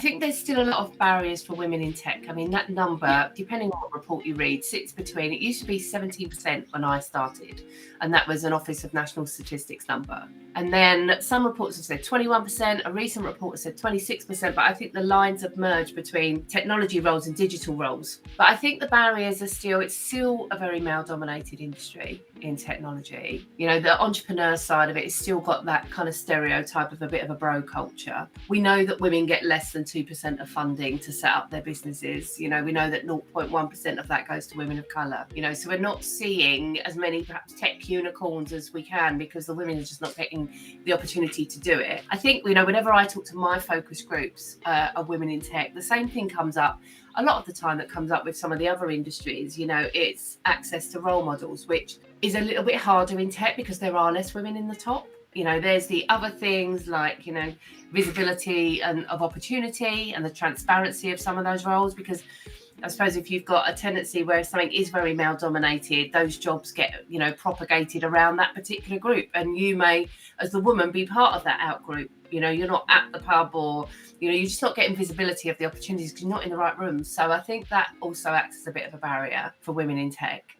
think there's still a lot of barriers for women in tech. I mean, that number, depending on what report you read, sits between, it used to be 17% when I started, and that was an Office of National Statistics number. And then some reports have said 21%, a recent report has said 26%, but I think the lines have merged between technology roles and digital roles. But I think the barriers are still, it's still a very male-dominated industry in technology. You know, the entrepreneur side of it has still got that kind of stereotype of a bit of a bro culture. We know that women get less than 2% of funding to set up their businesses. You know, we know that 0.1% of that goes to women of colour. You know, so we're not seeing as many perhaps tech unicorns as we can because the women are just not getting the opportunity to do it. I think, you know, whenever I talk to my focus groups of women in tech, the same thing comes up a lot of the time that comes up with some of the other industries. You know, it's access to role models, which is a little bit harder in tech because there are less women in the top. You know, there's the other things like, you know, visibility and of opportunity and the transparency of some of those roles, because I suppose if you've got a tendency where something is very male dominated, those jobs get, you know, propagated around that particular group. And you may, as the woman, be part of that out group. You know, you're not at the pub, or, you know, you're just not getting visibility of the opportunities because you're not in the right room. So I think that also acts as a bit of a barrier for women in tech.